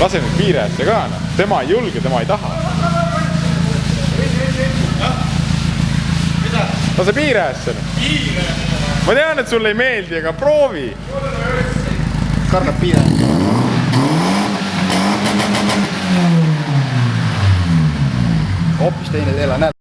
lase nüüd piirajasse ka, noh. Tema ei julge, tema ei taha. Lase piirajasse, noh. Ma tean, et sulle ei meeldi, aga proovi. Kardab piirajasse. Hoopis teine teela, näed.